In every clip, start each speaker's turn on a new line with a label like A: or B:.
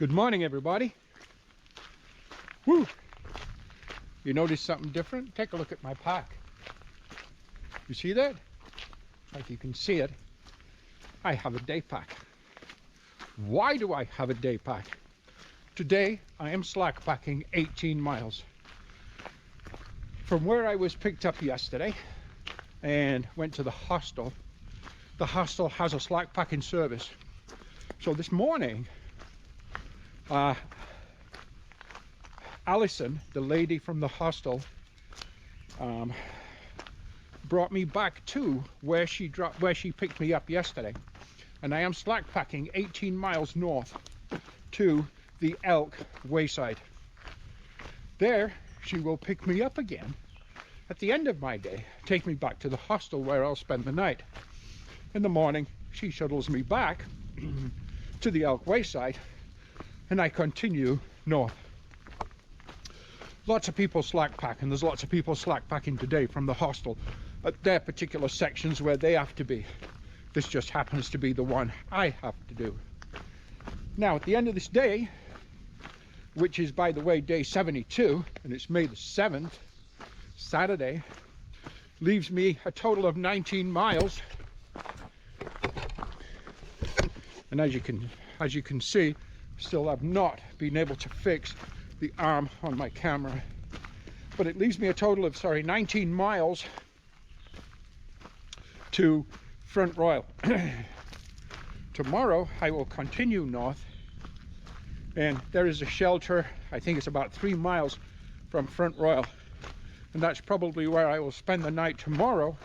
A: Good morning, everybody. Woo! You notice something different? Take a look at my pack. You see that? Like you can see it, I have a day pack. Why do I have a day pack? Today I am slack packing 18 miles from where I was picked up yesterday and went to the hostel. The hostel has a slack packing service. So this morning, Allison, the lady from the hostel, brought me back to where she picked me up yesterday, and I am slack packing 18 miles north to the Elk Wayside. There she will pick me up again at the end of my day, take me back to the hostel where I'll spend the night. In the morning she shuttles me back to the Elk Wayside and I continue north. Lots of people slack pack, and there's lots of people slack packing today from the hostel at their particular sections where they have to be. This just happens to be the one I have to do. Now at the end of this day, which is by the way day 72, and it's May the 7th, Saturday, leaves me a total of 19 miles. And as you can see, still have not been able to fix the arm on my camera, but it leaves me a total of 19 miles to Front Royal. Tomorrow I will continue north, and there is a shelter, I think it's about 3 miles from Front Royal, and that's probably where I will spend the night tomorrow.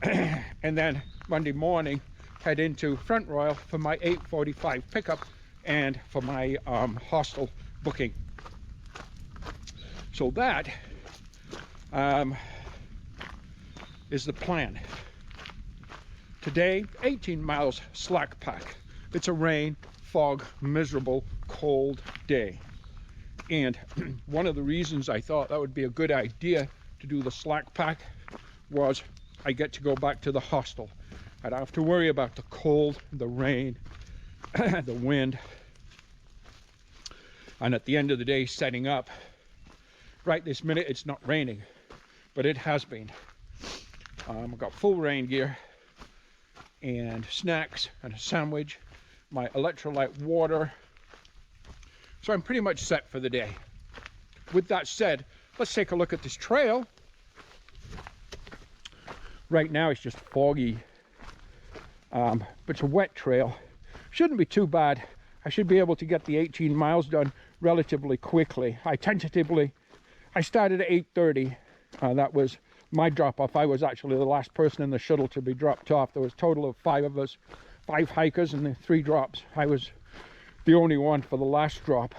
A: And then Monday morning head into Front Royal for my 8:45 pickup and for my hostel booking. So that is the plan. Today, 18 miles slack pack. It's a rain, fog, miserable, cold day. And one of the reasons I thought that would be a good idea to do the slack pack was I get to go back to the hostel. I don't have to worry about the cold, the rain, the wind. And at the end of the day, setting up, right this minute it's not raining, but it has been. I've got full rain gear and snacks and a sandwich, my electrolyte water. So I'm pretty much set for the day. With that said, let's take a look at this trail. Right now it's just foggy, but it's a wet trail. Shouldn't be too bad. I should be able to get the 18 miles done relatively quickly. I started at 8:30. That was my drop off. I was actually the last person in the shuttle to be dropped off. There was a total of 5 of us, 5 hikers and the 3 drops. I was the only one for the last drop.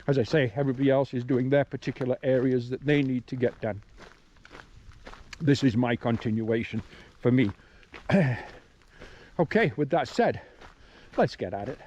A: As I say, everybody else is doing their particular areas that they need to get done. This is my continuation for me. Okay, with that said, let's get at it.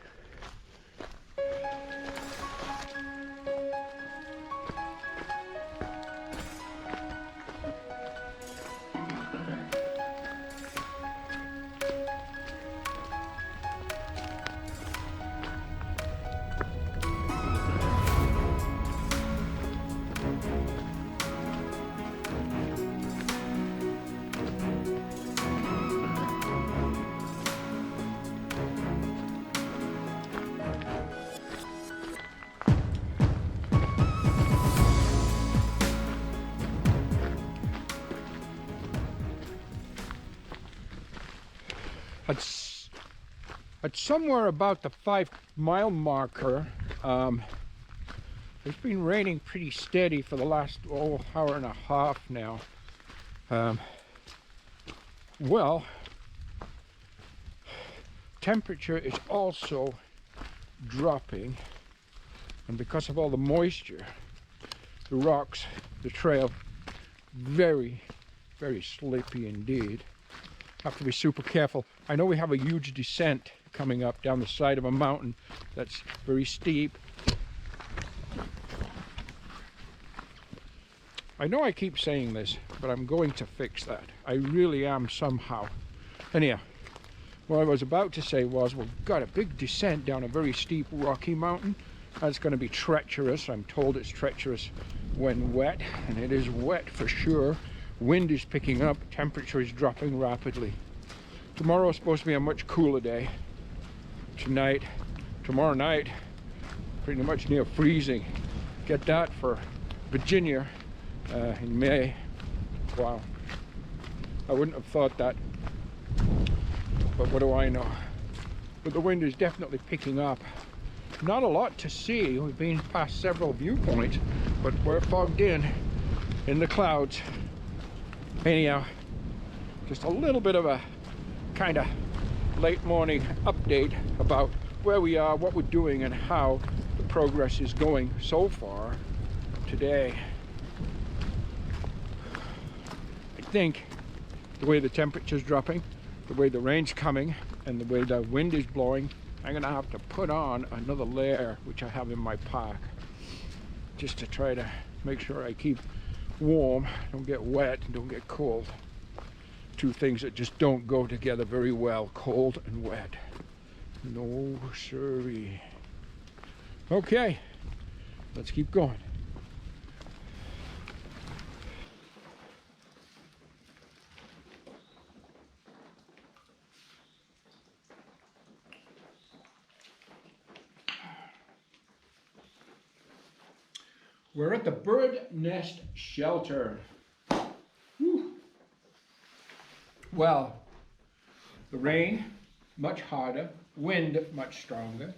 A: At somewhere about the 5-mile marker, it's been raining pretty steady for the last hour and a half now. Well, temperature is also dropping, and because of all the moisture, the rocks, the trail, very, very slippy indeed. Have to be super careful. I know we have a huge descent coming up down the side of a mountain that's very steep. I know I keep saying this, but I'm going to fix that. I really am somehow. Anyhow, What I was about to say was we've got a big descent down a very steep rocky mountain. That's going to be treacherous. I'm told it's treacherous when wet, and it is wet for sure. Wind is picking up, temperature is dropping rapidly. Tomorrow is supposed to be a much cooler day. Tomorrow night, pretty much near freezing. Get that for Virginia in May. Wow. I wouldn't have thought that, but what do I know? But the wind is definitely picking up. Not a lot to see. We've been past several viewpoints, but we're fogged in the clouds. Anyhow, just a little bit of a kind of late morning update about where we are, what we're doing, and how the progress is going so far today. I think the way the temperature's dropping, the way the rain's coming, and the way the wind is blowing, I'm gonna have to put on another layer, which I have in my pack, just to try to make sure I keep warm, don't get wet, and don't get cold. Two things that just don't go together very well, cold and wet. No siree. Okay, let's keep going. We're at the bird nest shelter. Whew. Well, the rain much harder, wind much stronger,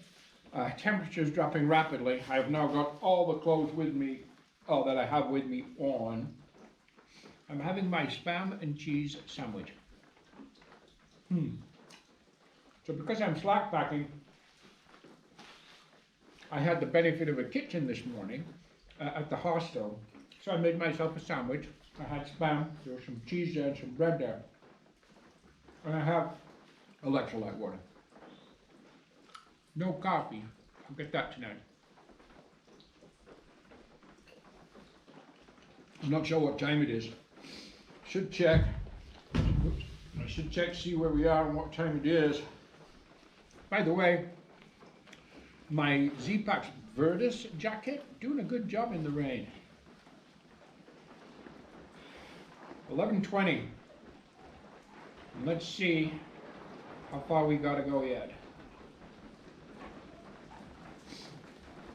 A: temperatures dropping rapidly. I have now got all the clothes with me, that I have with me on. I'm having my spam and cheese sandwich. So because I'm slack packing, I had the benefit of a kitchen this morning at the hostel. So I made myself a sandwich. I had spam, there was some cheese there and some bread there. And I have electrolyte water. No coffee. I'll get that tonight. I'm not sure what time it is. Should check. Oops. I should check, see where we are and what time it is. By the way, my Z-Pax Verdus jacket doing a good job in the rain. 11:20. Let's see how far we gotta go yet.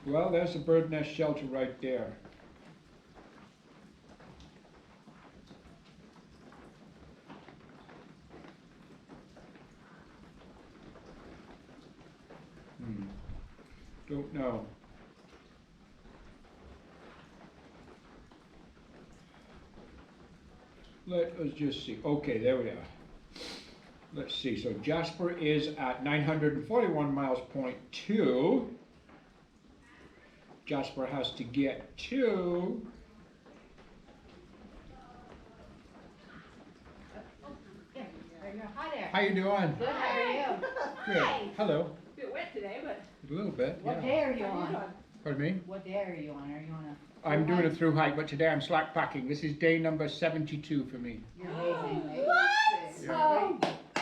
A: Well, there's the bird nest shelter right there. Don't know. Let us just see. Okay, there we are. Let's see. So Jasper is at 941 miles, point 2. Jasper has to get to...
B: Hi there.
A: How you doing?
B: Good, how are you?
A: Good.
B: Hi.
A: Hello.
B: A bit wet today, but...
A: A little bit,
B: What
A: yeah.
B: day are you on?
A: Pardon me?
B: What day are you on? Are you on a...
A: I'm doing a through hike, but today I'm slack packing. This is day number 72 for me.
B: You're amazing.
C: What?
A: Yeah.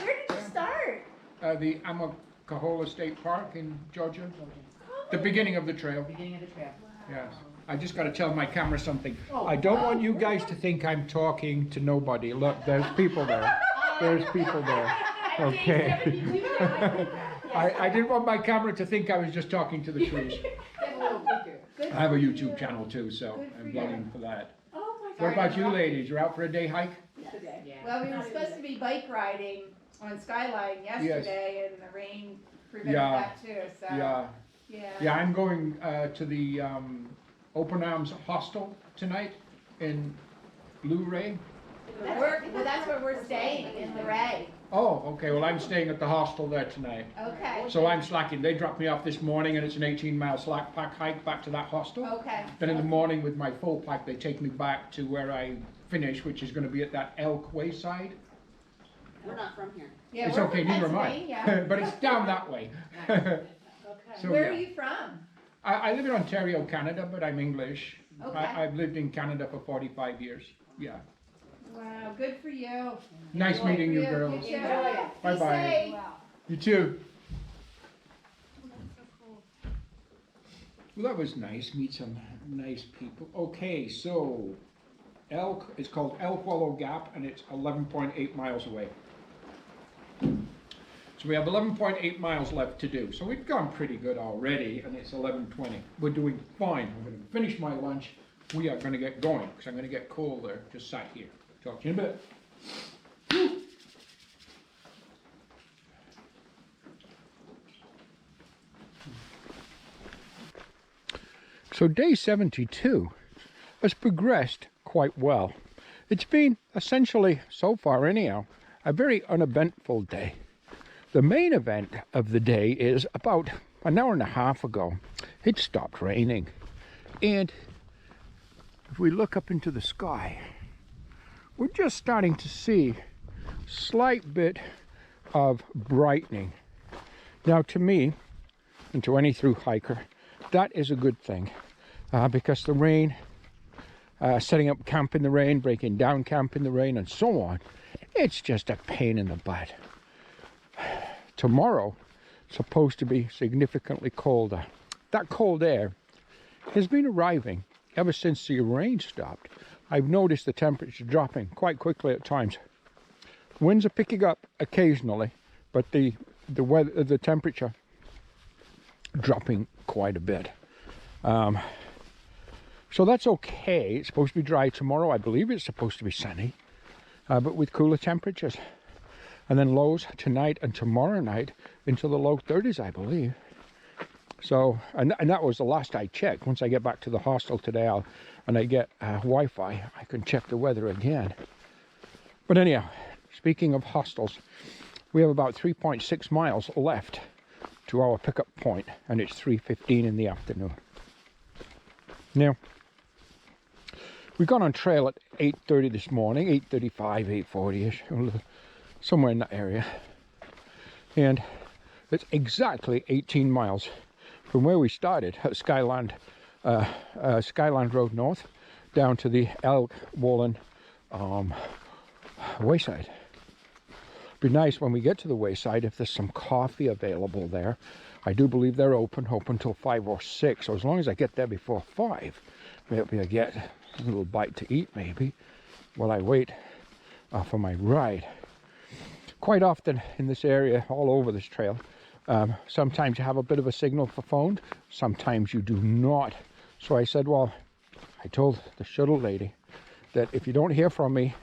C: Where did you start?
A: The Amacahola State Park in Georgia. The beginning of the trail.
B: Beginning of the trail.
A: Yes. I just got to tell my camera something.
B: Oh.
A: I don't want you guys to think I'm talking to nobody. Look, there's people there. There's people there. Okay. I didn't want my camera to think I was just talking to the trees. I have a YouTube channel too, so I'm blogging for that.
C: Oh my
A: What
C: God.
A: about you ladies? You're out for a day hike?
B: Yeah.
C: Well, we were supposed to be bike riding on Skyline yesterday, and the rain prevented
A: Yeah.
C: that too. So
A: Yeah.
C: yeah.
A: I'm going to the Open Arms Hostel tonight in Luray.
C: Well, that's where we're staying in Luray.
A: Oh, okay. Well, I'm staying at the hostel there tonight.
C: Okay.
A: So I'm slacking. They dropped me off this morning, and it's an 18-mile slack pack hike back to that hostel.
C: Okay.
A: Then in the morning with my full pack, they take me back to where I finish, which is going to be at that Elk Wayside.
D: We're not from here.
C: Yeah,
A: It's
C: we're
A: okay,
C: from
A: neither am I.
C: Pennsylvania.
A: But it's down that way. So,
C: Where
A: yeah.
C: are you from?
A: I live in Ontario, Canada, but I'm English.
C: Okay.
A: I've lived in Canada for 45 years. Yeah.
C: Wow, good for you.
A: Nice
C: Good
A: meeting
C: for
A: you, girls.
C: You too.
B: Enjoy it.
C: Be
A: Bye-bye.
C: safe.
B: Wow.
A: You too. Well, that was nice. Meet some nice people. Okay, so Elk, it's called Elk Wallow Gap, and it's 11.8 miles away. So we have 11.8 miles left to do. So we've gone pretty good already, and it's 11:20. We're doing fine. I'm going to finish my lunch. We are going to get going, because I'm going to get cold there. Just sat here. Talk to you in a bit. Woo. So day 72 has progressed quite well. It's been essentially, so far anyhow, a very uneventful day. The main event of the day is about an hour and a half ago, it stopped raining. And if we look up into the sky, we're just starting to see a slight bit of brightening. Now to me, and to any through hiker, that is a good thing. Because the rain, setting up camp in the rain, breaking down camp in the rain, and so on, it's just a pain in the butt. Tomorrow, supposed to be significantly colder. That cold air has been arriving ever since the rain stopped. I've noticed the temperature dropping quite quickly at times. Winds are picking up occasionally, but the weather, the temperature dropping quite a bit. So that's okay. It's supposed to be dry tomorrow. I believe it's supposed to be sunny, but with cooler temperatures. And then lows tonight and tomorrow night into the low 30s, I believe. So, and that was the last I checked. Once I get back to the hostel today, and I get Wi-Fi, I can check the weather again. But anyhow, speaking of hostels, we have about 3.6 miles left to our pickup point, and it's 3:15 in the afternoon. Now, we got on trail at 8:30 this morning, 8:35, 8:40-ish, somewhere in that area. And it's exactly 18 miles from where we started at Skyland Road North down to the Elk Wallow wayside. Be nice when we get to the wayside if there's some coffee available there. I do believe they're open till 5 or 6. So as long as I get there before 5, maybe I get a little bite to eat maybe while I wait for my ride. Quite often in this area, all over this trail, sometimes you have a bit of a signal for phone, sometimes you do not. So I said, well, I told the shuttle lady that if you don't hear from me,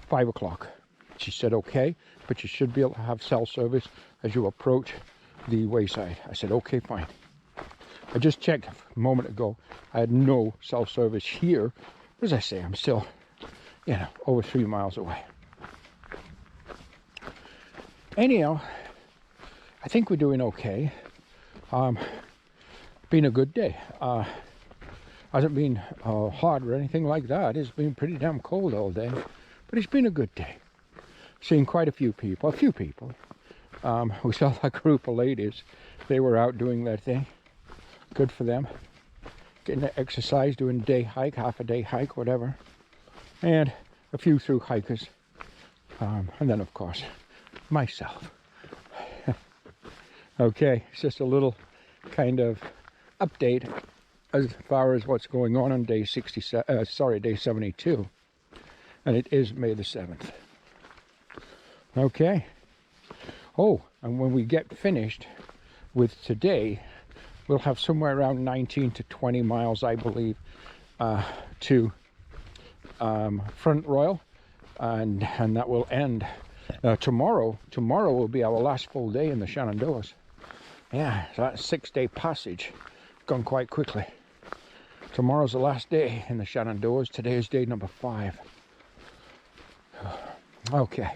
A: 5 o'clock. She said, okay, but you should be able to have cell service as you approach the wayside. I said, okay, fine. I just checked a moment ago. I had no cell service here. As I say, I'm still, over 3 miles away. Anyhow, I think we're doing okay. Been a good day. Hasn't been hot or anything like that. It's been pretty damn cold all day, but it's been a good day. Seen quite a few people. We saw that group of ladies. They were out doing their thing. Good for them. Getting their exercise, doing a day hike, half a day hike, whatever. And a few through hikers. And then, of course, myself. Okay, it's just a little kind of update as far as what's going on day 72. And it is May the 7th. Okay. Oh, and when we get finished with today, we'll have somewhere around 19 to 20 miles, I believe, to Front Royal, and that will end tomorrow. Tomorrow will be our last full day in the Shenandoahs. Yeah, so that's a 6-day passage. Gone quite quickly. Tomorrow's the last day in the Shenandoahs. Today is day number 5. Okay.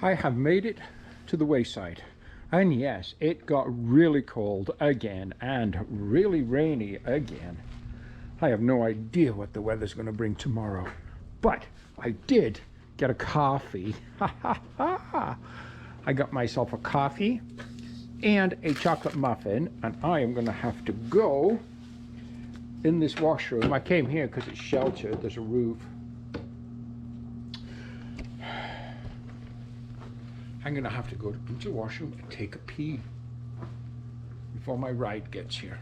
A: I have made it to the wayside, and yes, it got really cold again and really rainy again. I have no idea what the weather's going to bring tomorrow, but I did get a coffee. I got myself a coffee and a chocolate muffin, and I am going to have to go in this washroom. I came here because it's sheltered. There's a roof. I'm going to have to go into the washroom and take a pee before my ride gets here.